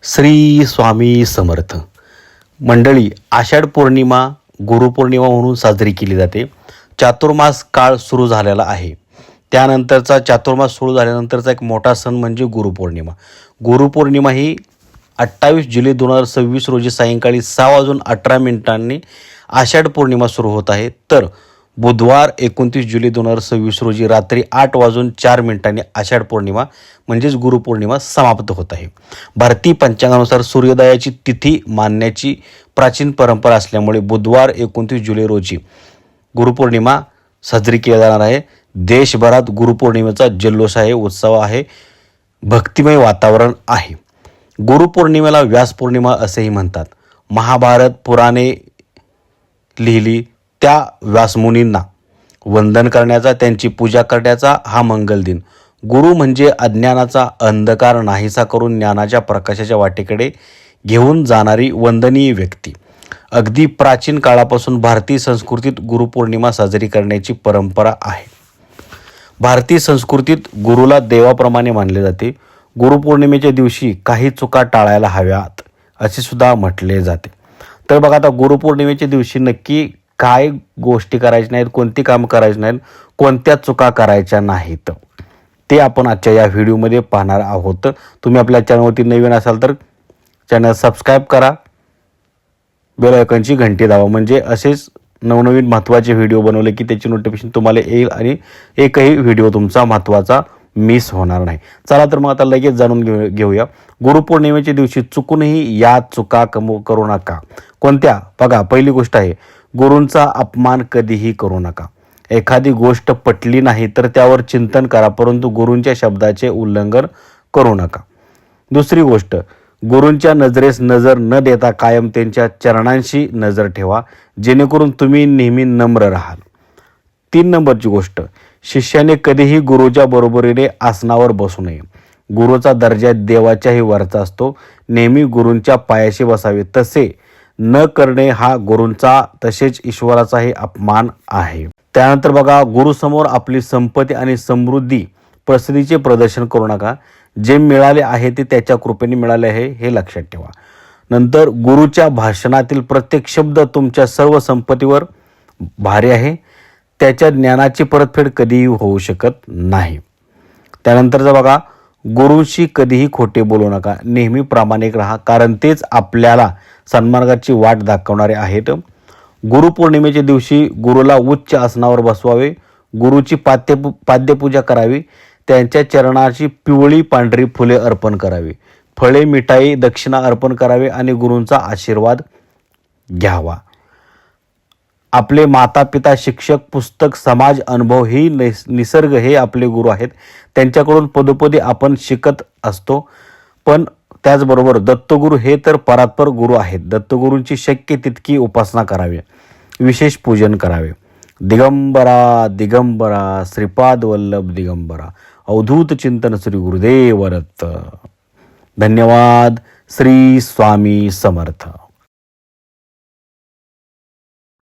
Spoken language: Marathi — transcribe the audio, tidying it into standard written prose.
श्री स्वामी समर्थ मंडळी, आषाढ पौर्णिमा गुरुपौर्णिमा म्हणून साजरी केली जाते. चातुर्मास काळ सुरू झालेला आहे. त्यानंतरचा चातुर्मास सुरू झाल्यानंतरचा एक मोठा सण म्हणजे गुरुपौर्णिमा. गुरुपौर्णिमा ही 28 जुलै 2026 रोजी सायंकाळी 6:18 आषाढ पौर्णिमा सुरू होत आहे. तर बुधवार 29 जुलै 2026 रोजी रात्री 8:04 आषाढ पौर्णिमा म्हणजेच गुरुपौर्णिमा समाप्त होत आहे. भारतीय पंचांगानुसार सूर्योदयाची तिथी मानण्याची प्राचीन परंपरा असल्यामुळे बुधवार 29 जुलै रोजी गुरुपौर्णिमा साजरी केली जाणार आहे. देशभरात गुरुपौर्णिमेचा जल्लोष आहे, उत्सव आहे, भक्तिमय वातावरण आहे. गुरुपौर्णिमेला व्यास पौर्णिमा असेही म्हणतात. महाभारत पुराणे लिहिली त्या व्यासमुनींना वंदन करण्याचा, त्यांची पूजा करण्याचा हा मंगल दिन. गुरु म्हणजे अज्ञानाचा अंधकार नाहीसा करून ज्ञानाच्या प्रकाशाच्या वाटेकडे घेऊन जाणारी वंदनीय व्यक्ती. अगदी प्राचीन काळापासून भारतीय संस्कृतीत गुरुपौर्णिमा साजरी करण्याची परंपरा आहे. भारतीय संस्कृतीत गुरुला देवाप्रमाणे मानले जाते. गुरुपौर्णिमेच्या दिवशी काही चुका टाळायला हव्यात असे सुद्धा म्हटले जाते. तर बघा, आता गुरुपौर्णिमेच्या दिवशी नक्की काय गोष्टी करायच्या नाहीत, कोणती कामं करायची नाहीत, कोणत्या चुका करायच्या नाहीत, ते आपण आजच्या या व्हिडिओमध्ये पाहणार आहोत. तुम्ही आपल्या चॅनलवरती नवीन असाल तर चॅनल सबस्क्राईब करा, बेल आयकॉनची घंटी दाबा, म्हणजे असेच नवनवीन महत्त्वाचे व्हिडिओ बनवले की त्याची नोटिफिकेशन तुम्हाला येईल आणि एकही व्हिडिओ तुमचा महत्त्वाचा मिस होणार नाही. चला तर मग आता लगेच जाणून घेऊया. गुरुपौर्णिमेच्या दिवशी चुकूनही या चुका करू नका. कोणत्या? बघा, पहिली गोष्ट आहे, गुरूंचा अपमान कधीही करू नका. एखादी गोष्ट पटली नाही तर त्यावर चिंतन करा, परंतु गुरूंच्या शब्दाचे उल्लंघन करू नका. दुसरी गोष्ट, गुरूंच्या नजरेस नजर न देता कायम त्यांच्या चरणांशी नजर ठेवा, जेणेकरून तुम्ही नेहमी नम्र राहाल. 3 नंबरची गोष्ट, शिष्याने कधीही गुरुच्या बरोबरीने आसनावर बसू नये. गुरुचा दर्जा देवाच्याही वरचा असतो. नेहमी गुरूंच्या पायाशी बसावे. तसे न करणे हा गुरूंचा तसेच ईश्वराचाही अपमान आहे. त्यानंतर बघा, गुरुसमोर आपली संपत्ती आणि समृद्धी प्रसिद्धीचे प्रदर्शन करू नका. जे मिळाले आहे ते त्याच्या कृपेने मिळाले आहे हे लक्षात ठेवा. नंतर, गुरुच्या भाषणातील प्रत्येक शब्द तुमच्या सर्व संपत्तीवर भारी आहे. त्याच्या ज्ञानाची परतफेड कधीही होऊ शकत नाही. त्यानंतरचं बघा, गुरूंशी कधीही खोटे बोलू नका. नेहमी प्रामाणिक राहा, कारण तेच आपल्याला सन्मार्गाची वाट दाखवणारे आहेत. गुरुपौर्णिमेच्या दिवशी गुरुला उच्च आसनावर बसवावे. गुरुची पाद्यपूजा करावी. त्यांच्या चरणाची पिवळी पांढरी फुले अर्पण करावी. फळे, मिठाई, दक्षिणा अर्पण करावे आणि गुरूंचा आशीर्वाद घ्यावा. आपले माता पिता, शिक्षक, पुस्तक, समाज, अनुभव ही निसर्ग हे आपले गुरु आहेत. त्यांच्याकडून पदोपदी आपण शिकत असतो. पण त्याचबरोबर दत्तगुरू हे तर परात्पर गुरु आहेत. दत्तगुरूंची शक्य तितकी उपासना करावी, विशेष पूजन करावे. दिगंबरा दिगंबरा श्रीपाद वल्लभ दिगंबरा, अवधूत चिंतन श्री गुरुदेव दत्त. धन्यवाद. श्री स्वामी समर्थ.